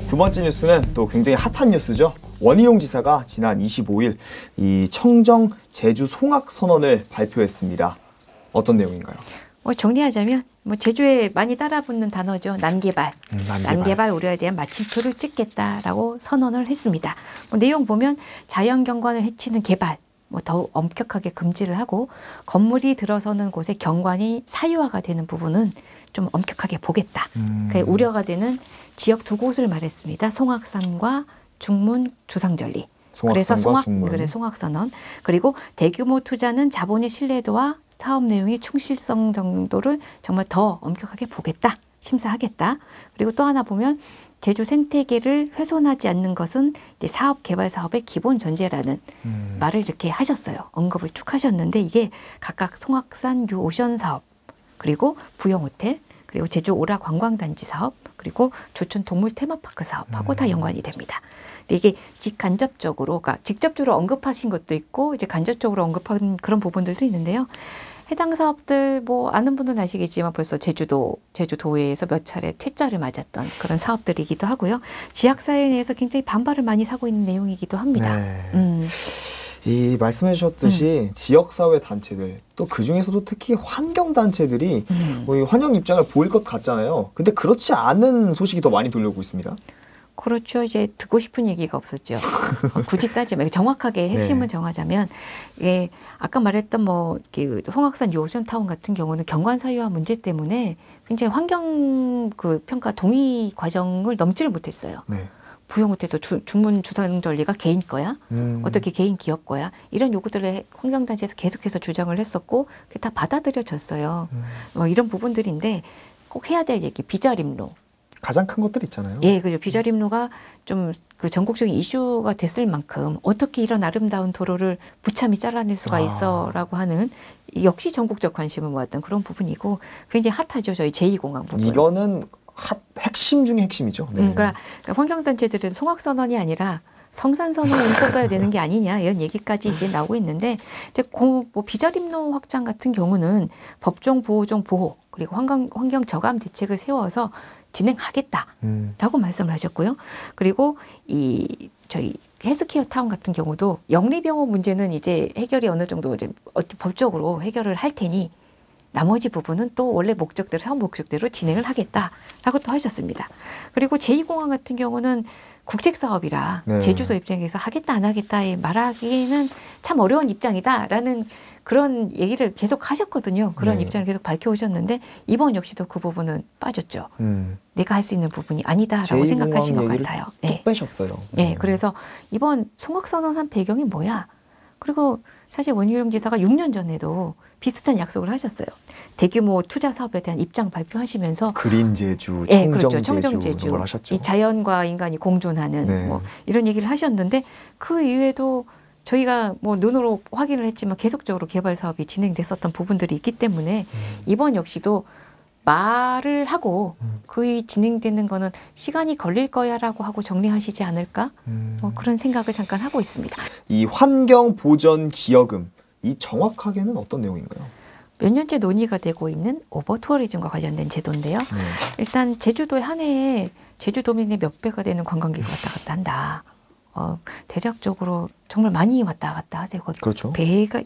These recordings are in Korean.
두 번째 뉴스는 또 굉장히 핫한 뉴스죠. 원희룡 지사가 지난 25일 이 청정 제주 송악 선언을 발표했습니다. 어떤 내용인가요? 정리하자면 제주에 많이 따라붙는 단어죠. 난개발. 난개발 우려에 대한 마침표를 찍겠다라고 선언을 했습니다. 내용 보면 자연경관을 해치는 개발 더욱 엄격하게 금지를 하고 건물이 들어서는 곳에 경관이 사유화가 되는 부분은 좀 엄격하게 보겠다. 우려가 되는 지역 두 곳을 말했습니다. 송악산과 중문 주상절리. 그래서 송악선언. 그리고 대규모 투자는 자본의 신뢰도와 사업 내용의 충실성 정도를 정말 더 엄격하게 보겠다. 심사하겠다. 그리고 또 하나 보면 제주 생태계를 훼손하지 않는 것은 이제 사업 개발 사업의 기본 전제라는 말을 이렇게 하셨어요. 언급을 쭉 하셨는데 이게 각각 송악산 유오션 사업, 그리고 부영호텔, 그리고 제주 오라 관광단지 사업, 그리고 조천 동물 테마파크 사업하고 다 연관이 됩니다. 근데 이게 직간접적으로, 그러니까 직접적으로 언급하신 것도 있고 이제 간접적으로 언급한 그런 부분들도 있는데요. 해당 사업들 아는 분은 아시겠지만 벌써 제주도에서 몇 차례 퇴짜를 맞았던 그런 사업들이기도 하고요. 지역사회 내에서 굉장히 반발을 많이 사고 있는 내용이기도 합니다. 네. 이 말씀해 주셨듯이 지역사회 단체들 또 그중에서도 특히 환경단체들이 환영 입장을 보일 것 같잖아요. 근데 그렇지 않은 소식이 더 많이 들려오고 있습니다. 그렇죠. 이제 듣고 싶은 얘기가 없었죠. 굳이 따지면 정확하게 핵심을 정하자면 아까 말했던 송악산 유오션타운 같은 경우는 경관 사유화 문제 때문에 굉장히 환경 평가 동의 과정을 넘지를 못했어요. 네. 부영호텔도 중문 주상절리가 개인 거야? 어떻게 개인 기업 거야? 이런 요구들을 환경단체에서 계속해서 주장을 했었고 그게 다 받아들여졌어요. 이런 부분들인데 꼭 해야 될 얘기, 비자림로. 가장 큰 것들 있잖아요. 예, 그죠. 비자림로가 좀 전국적인 이슈가 됐을 만큼 어떻게 이런 아름다운 도로를 무참히 잘라낼 수가 있어라고 하는 역시 전국적 관심을 모았던 그런 부분이고 굉장히 핫하죠. 저희 제2공항 부분. 이거는 핵심 중에 핵심이죠. 네. 그러니까 환경단체들은 송악선언이 아니라 성산선언이 있었어야 되는 게 아니냐 이런 얘기까지 이제 나오고 있는데 이제 비자림로 확장 같은 경우는 법정 보호종 보호 그리고 환경 저감 대책을 세워서 진행하겠다라고 말씀을 하셨고요. 그리고 저희 헬스케어 타운 같은 경우도 영리병원 문제는 이제 해결이 어느 정도 이제 법적으로 해결을 할 테니 나머지 부분은 또 원래 목적대로 사업 목적대로 진행을 하겠다라고 또 하셨습니다. 그리고 제2공항 같은 경우는 국책 사업이라 제주도 입장에서 하겠다 안 하겠다 말하기는 참 어려운 입장이다라는 그런 얘기를 계속 하셨거든요. 그런 입장을 계속 밝혀오셨는데 이번 역시도 그 부분은 빠졌죠. 내가 할 수 있는 부분이 아니다라고 생각하신 것 같아요. 또 빼셨어요. 네, 그래서 이번 송악선언한 배경이 뭐야? 그리고 사실 원희룡 지사가 6년 전에도 비슷한 약속을 하셨어요. 대규모 투자 사업에 대한 입장 발표하시면서 그린 제주, 청정 제주 하셨죠. 이 자연과 인간이 공존하는 이런 얘기를 하셨는데 그 이후에도 저희가 눈으로 확인을 했지만 계속적으로 개발 사업이 진행됐었던 부분들이 있기 때문에 이번 역시도 말을 하고 그 진행되는 거는 시간이 걸릴 거야라고 하고 정리하시지 않을까? 그런 생각을 잠깐 하고 있습니다. 이 환경보전기여금 이 정확하게는 어떤 내용인가요? 몇 년째 논의가 되고 있는 오버투어리즘과 관련된 제도인데요. 일단 제주도의 한 해에 제주도민의 몇 배가 되는 관광객이 왔다 갔다 한다. 대략적으로 정말 많이 왔다 갔다 하죠. 그렇죠. 배가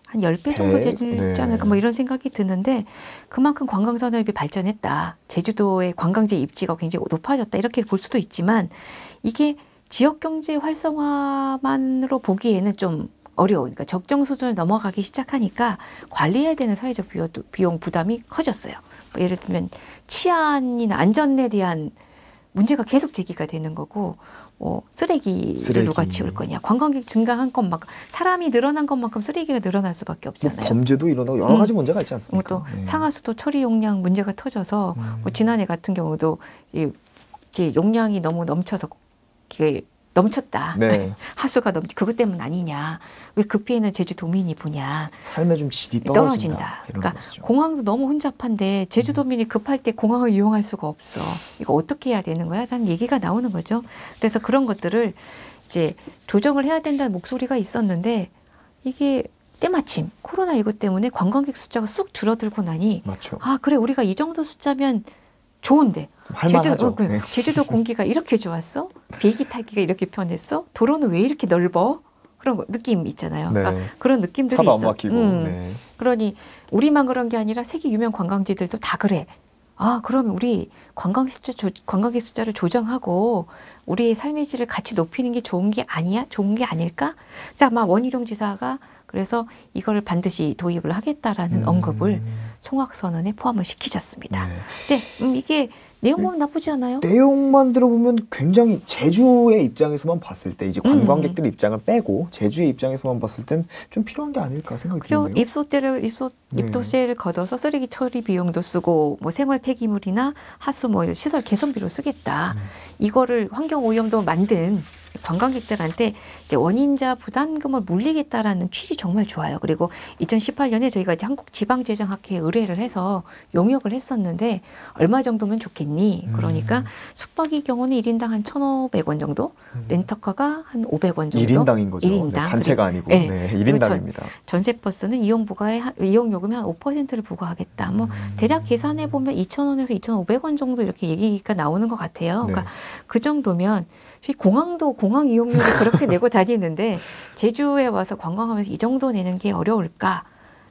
한 10배 정도 되지 않을까 이런 생각이 드는데 그만큼 관광산업이 발전했다. 제주도의 관광지 입지가 굉장히 높아졌다. 이렇게 볼 수도 있지만 이게 지역경제 활성화만으로 보기에는 좀 어려운, 그러니까 적정 수준을 넘어가기 시작하니까 관리해야 되는 사회적 비용 부담이 커졌어요. 예를 들면 치안이나 안전에 대한 문제가 계속 제기가 되는 거고 쓰레기를 누가 치울 거냐. 관광객 증가한 것만큼 사람이 늘어난 것만큼 쓰레기가 늘어날 수밖에 없잖아요. 범죄도 일어나고 여러 가지 문제가 있지 않습니까? 또 상하수도 처리 용량 문제가 터져서 지난해 같은 경우도 용량이 너무 넘쳐서 넘쳤다. 하수가 그것 때문 아니냐. 왜 그 피해는 제주도민이 보냐. 삶의 좀 질이 떨어진다. 그러니까 공항도 너무 혼잡한데 제주도민이 급할 때 공항을 이용할 수가 없어. 이거 어떻게 해야 되는 거야? 라는 얘기가 나오는 거죠. 그래서 그런 것들을 이제 조정을 해야 된다는 목소리가 있었는데 이게 때마침 코로나19 때문에 관광객 숫자가 쑥 줄어들고 나니 그래 우리가 이 정도 숫자면 좋은데. 할만하죠. 네. 제주도 공기가 이렇게 좋았어? 비행기 타기가 이렇게 편했어? 도로는 왜 이렇게 넓어? 그런 느낌 있잖아요. 네. 그러니까 그런 느낌들이 차도 있어. 안 막히고. 네. 그러니 우리만 그런 게 아니라 세계 유명 관광지들도 다 그래. 아, 그러면 우리 관광객 숫자를 조정하고 우리의 삶의 질을 같이 높이는 게 좋은 게 아니야? 좋은 게 아닐까? 그래서 아마 원희룡 지사가 그래서 이걸 반드시 도입을 하겠다라는 언급을 총학선언에 포함을 시키셨습니다. 네. 근데 이게 내용 보면 나쁘지 않아요? 내용만 들어보면 굉장히 제주의 입장에서만 봤을 때 이제 관광객들의 입장을 빼고 제주의 입장에서만 봤을 땐 좀 필요한 게 아닐까 생각이 드네요. 입도세를 걷어서 쓰레기 처리 비용도 쓰고 뭐 생활 폐기물이나 하수 뭐 시설 개선비로 쓰겠다. 이거를 환경 오염도 만든 관광객들한테 이제 원인자 부담금을 물리겠다라는 취지 정말 좋아요. 그리고 2018년에 저희가 이제 한국지방재정학회에 의뢰를 해서 용역을 했었는데 얼마 정도면 좋겠니? 그러니까 숙박의 경우는 1인당 한 1,500원 정도, 렌터카가 한 500원 정도. 1인당인 거죠. 1인당. 네, 단체가 아니고. 네, 1인당입니다. 전세버스는 이용 요금의 한 5%를 부과하겠다. 뭐 대략 계산해 보면 2,000원에서 2,500원 정도 이렇게 얘기가 나오는 것 같아요. 그러니까 네. 그 정도면 공항도 공항 이용료를 그렇게 내고 다니는데 제주에 와서 관광하면서 이 정도 내는 게 어려울까?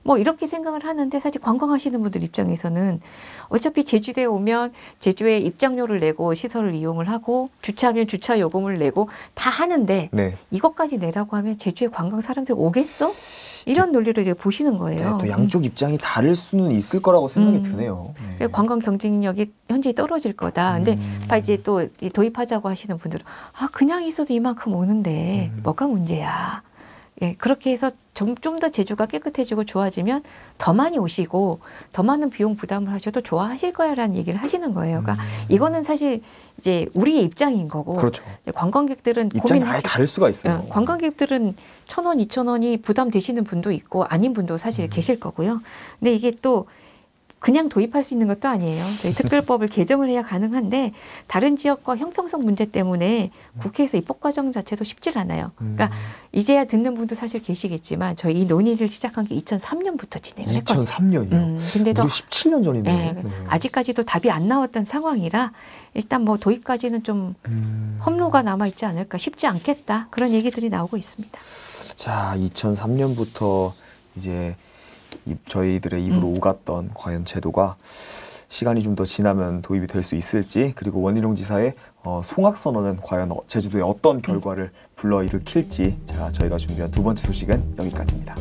뭐 이렇게 생각을 하는데 사실 관광하시는 분들 입장에서는 어차피 제주도에 오면 제주에 입장료를 내고 시설을 이용을 하고 주차하면 주차 요금을 내고 다 하는데 네. 이것까지 내라고 하면 제주에 관광 사람들 오겠어? 이런 논리로 이제 보시는 거예요. 네, 또 양쪽 입장이 다를 수는 있을 거라고 생각이 드네요. 네. 관광 경쟁력이 현저히 떨어질 거다. 근데 이제 또 도입하자고 하시는 분들은 아 그냥 있어도 이만큼 오는데 뭐가 문제야. 예, 그렇게 해서 좀 더 제주가 깨끗해지고 좋아지면 더 많이 오시고 더 많은 비용 부담을 하셔도 좋아하실 거야라는 얘기를 하시는 거예요. 그러니까 이거는 사실 이제 우리의 입장인 거고 그렇죠. 관광객들은 입장이 아예 다를 수가 있어요. 관광객들은 1,000원, 2,000원이 부담되시는 분도 있고 아닌 분도 사실 계실 거고요. 근데 이게 또 그냥 도입할 수 있는 것도 아니에요. 저희 특별법을 개정을 해야 가능한데 다른 지역과 형평성 문제 때문에 국회에서 입법 과정 자체도 쉽질 않아요. 그러니까 이제야 듣는 분도 사실 계시겠지만 저희 이 논의를 시작한 게 2003년부터 진행을 했거든요. 2003년이요? 근데도 무려 17년 전이네요. 네, 아직까지도 답이 안 나왔던 상황이라 일단 뭐 도입까지는 좀 험로가 남아있지 않을까 쉽지 않겠다. 그런 얘기들이 나오고 있습니다. 자, 2003년부터 이제 저희들의 입으로 오갔던 과연 제도가 시간이 좀 더 지나면 도입이 될 수 있을지 그리고 원희룡 지사의 송악선언은 과연 제주도에 어떤 결과를 불러일으킬지 자, 저희가 준비한 두 번째 소식은 여기까지입니다.